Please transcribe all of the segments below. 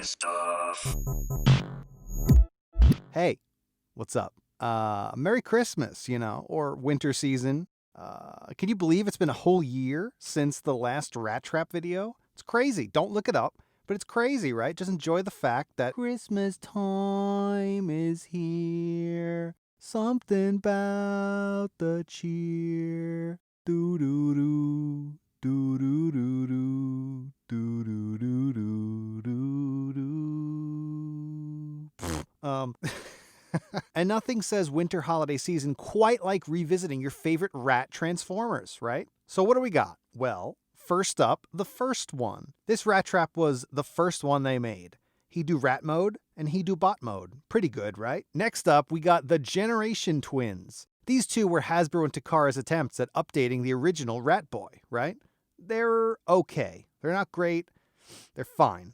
Nistuff. Hey, what's up? Merry Christmas, or winter season. Can you believe it's been a whole year since the last Rat Trap video? It's crazy. Don't look it up, but it's crazy, right? Just enjoy the fact that Christmas time is here. Something about the cheer. Do do do. Do do do do. Do do do do do do. And nothing says winter holiday season quite like revisiting your favorite rat Transformers, right? So what do we got? Well, first up, the first one. This rat trap was the first one they made. He do rat mode and he do bot mode. Pretty good, right? Next up, we got the Generation Twins. These two were Hasbro and Takara's attempts at updating the original Rat Boy, right? They're okay. They're not great. They're fine.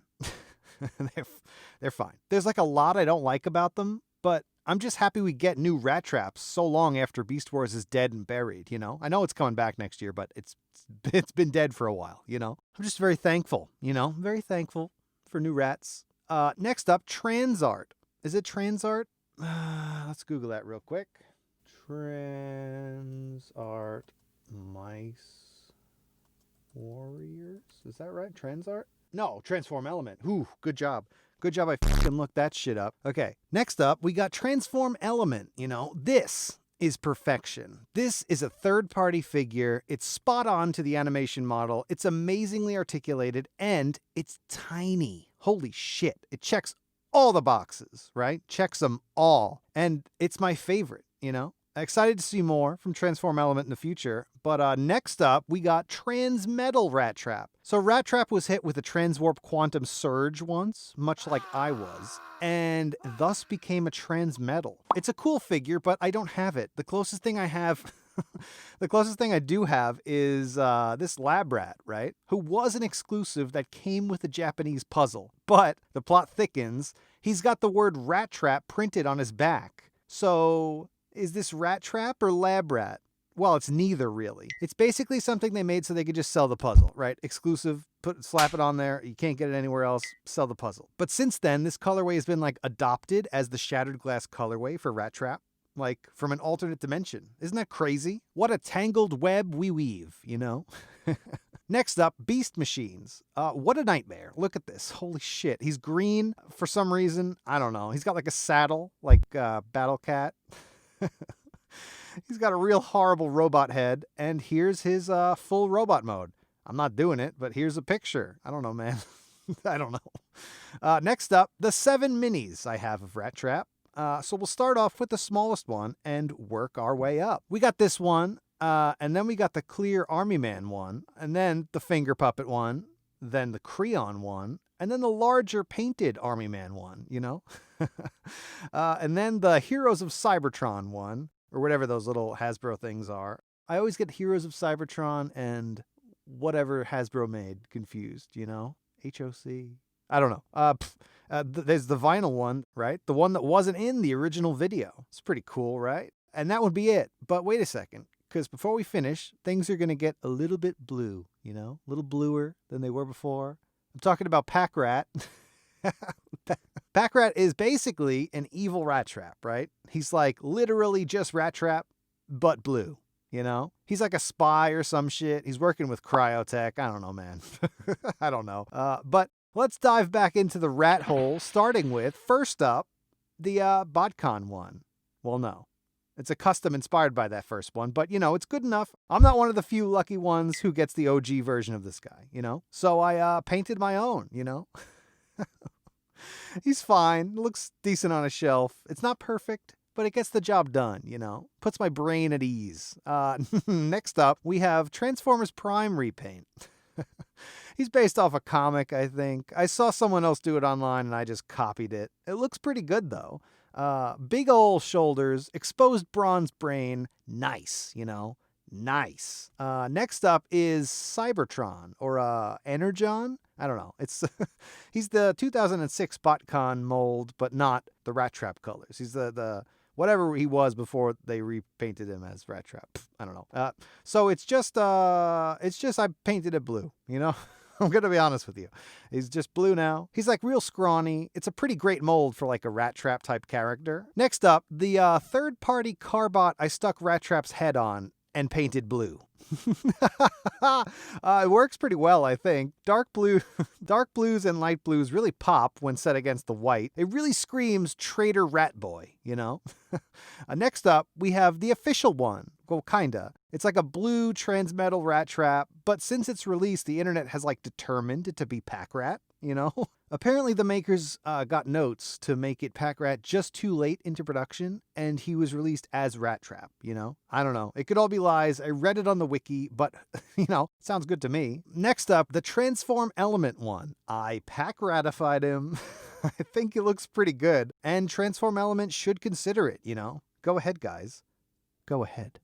They're fine. There's like a lot I don't like about them, but I'm just happy we get new rat traps so long after Beast Wars is dead and buried, I know it's coming back next year, but it's been dead for a while, I'm just very thankful, very thankful for new rats. Next up, Transart. Is it Transart? Let's Google that real quick. Transart Mice Warriors? Is that right? Transart? No, Transform Element. Ooh, good job. Good job I fucking looked that shit up. Okay, next up, we got Transform Element. This is perfection. This is a third-party figure. It's spot on to the animation model. It's amazingly articulated, and it's tiny. Holy shit. It checks all the boxes, right? Checks them all. And it's my favorite, Excited to see more from Transform Element in the future. But next up, we got Transmetal Rat Trap. So Rat Trap was hit with a Transwarp Quantum Surge once, much like I was, and thus became a Transmetal. It's a cool figure, but I don't have it. The closest thing I have, the closest thing I do have is this Lab Rat, right? Who was an exclusive that came with a Japanese puzzle. But the plot thickens. He's got the word Rat Trap printed on his back. So is this Rat Trap or Lab Rat? Well, it's neither, really. It's basically something they made so they could just sell the puzzle, right? Exclusive, slap it on there. You can't get it anywhere else. Sell the puzzle. But since then, this colorway has been adopted as the Shattered Glass colorway for Rat Trap, from an alternate dimension. Isn't that crazy? What a tangled web we weave, Next up, Beast Machines. What a nightmare. Look at this. Holy shit. He's green for some reason. I don't know. He's got a saddle, Battle Cat. He's got a real horrible robot head, and here's his full robot mode. I'm not doing it, but here's a picture. I don't know, man. I don't know. Next up, the 7 minis I have of Rat Trap. So we'll start off with the smallest one and work our way up. We got this one, and then we got the clear Army Man one, and then the finger puppet one, then the crayon one, and then the larger painted Army Man one, and then the Heroes of Cybertron one, or whatever those little Hasbro things are. I always get Heroes of Cybertron and whatever Hasbro made confused, HOC. I don't know. There's the vinyl one, right? The one that wasn't in the original video. It's pretty cool, right? And that would be it. But wait a second, because before we finish, things are going to get a little bit blue, a little bluer than they were before. I'm talking about Packrat. Packrat is basically an evil rat trap, right? He's literally just Rat Trap, but blue, He's like a spy or some shit. He's working with Cryotech. I don't know, man. I don't know. But let's dive back into the rat hole, starting with, first up, the BotCon one. Well, no. It's a custom inspired by that first one, but, it's good enough. I'm not one of the few lucky ones who gets the OG version of this guy, So I painted my own, He's fine. Looks decent on a shelf. It's not perfect, but it gets the job done, Puts my brain at ease. Next up, we have Transformers Prime repaint. He's based off a comic, I think. I saw someone else do it online and I just copied it. It looks pretty good, though. Big ol' shoulders, exposed bronze brain. Nice, Nice. Next up is Cybertron, or Energon. I don't know. It's he's the 2006 BotCon mold, but not the Rat Trap colors. He's the whatever he was before they repainted him as Rat Trap. I don't know. So it's just I painted it blue, I'm going to be honest with you. He's just blue now. He's like real scrawny. It's a pretty great mold for like a Rat Trap type character. Next up, the third-party carbot I stuck Rat Trap's head on and painted blue. It works pretty well, I think. Dark blues and light blues really pop when set against the white. It really screams Traitor Rat Boy, you know? Next up, we have the official one. Well, kinda. It's like a blue Transmetal rat trap, but since its release, the internet has like determined it to be Packrat, you know? Apparently the makers got notes to make it Packrat just too late into production, and he was released as Rat Trap, you know? I don't know. It could all be lies. I read it on the wiki, but, you know, sounds good to me. Next up, the Transform Element one. I Packratified him. I think it looks pretty good, and Transform Element should consider it, you know? Go ahead, guys. Go ahead.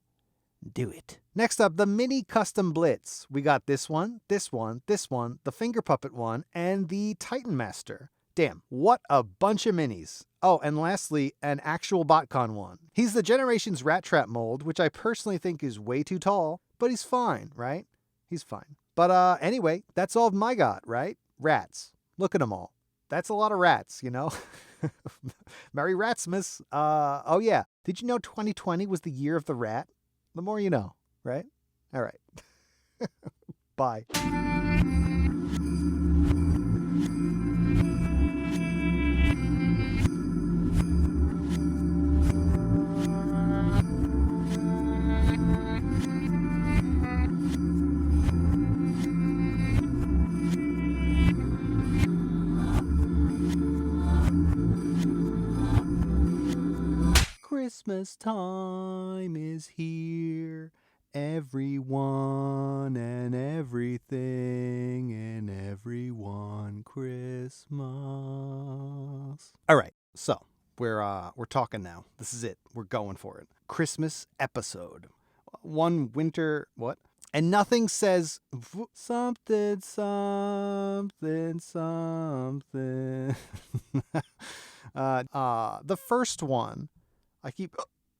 Do it. Next up, the Mini Custom Blitz. We got this one, this one, this one, the Finger Puppet one, and the Titan Master. Damn, what a bunch of minis. Oh, and lastly, an actual BotCon one. He's the Generations Rat Trap mold, which I personally think is way too tall, but he's fine, right? He's fine. But anyway, that's all my got, right? Rats. Look at them all. That's a lot of rats, you know? Merry RATSMAS. Oh yeah, did you know 2020 was the year of the rat? The more you know, right? All right. Bye. Christmas time is here. Everyone and everything and everyone Christmas. All right, so we're talking now. This is it. We're going for it. Christmas episode. One winter what? And nothing says something something something. The first one. I keep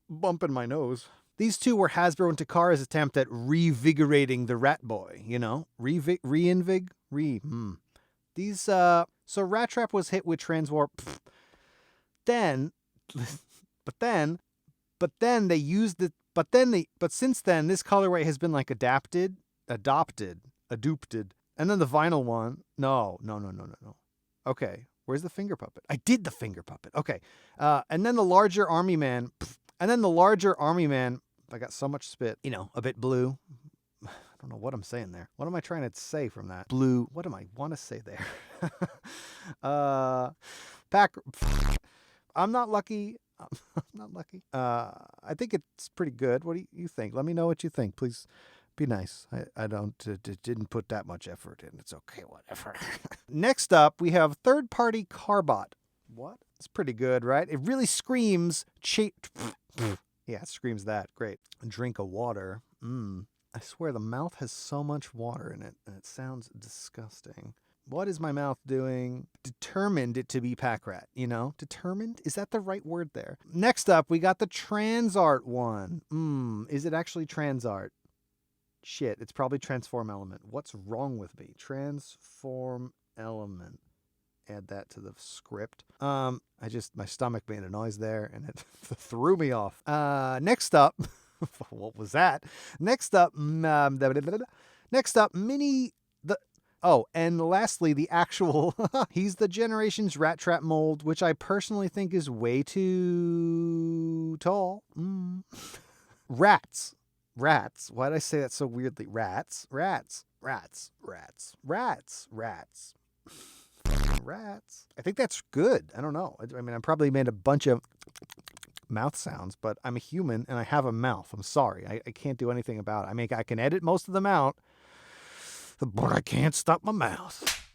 bumping my nose. These two were Hasbro and Takara's attempt at revigorating the Rat Boy, you know? These, so Rat Trap was hit with Transwarp. But since then, this colorway has been like adopted. And then the vinyl one. No. Okay. Where's the Finger Puppet? I did the Finger Puppet. Okay. And then the larger Army Man. I got so much spit. You know, a bit blue. I don't know what I'm saying there. What am I trying to say from that? Blue. What am I want to say there? I'm not lucky. I think it's pretty good. What do you think? Let me know what you think. Please be nice. I didn't put that much effort in. It's okay, whatever. Next up, we have third-party Carbot. What? It's pretty good, right? It really screams Yeah, it screams that. Great. A drink of water. I swear the mouth has so much water in it, and it sounds disgusting. What is my mouth doing? Determined it to be Packrat, you know? Determined? Is that the right word there? Next up, we got the Transart one. Is it actually Transart? Shit, it's probably Transform Element. What's wrong with me? Transform Element. Add that to the script. My stomach made a noise there and it threw me off. Next up, what was that? Next up, and lastly, the actual, he's the Generations Rat Trap mold, which I personally think is way too tall. Rats. Why did I say that so weirdly? Rats. I think that's good. I don't know. I mean, I probably made a bunch of mouth sounds, but I'm a human and I have a mouth. I'm sorry. I can't do anything about it. I can edit most of them out, but I can't stop my mouth.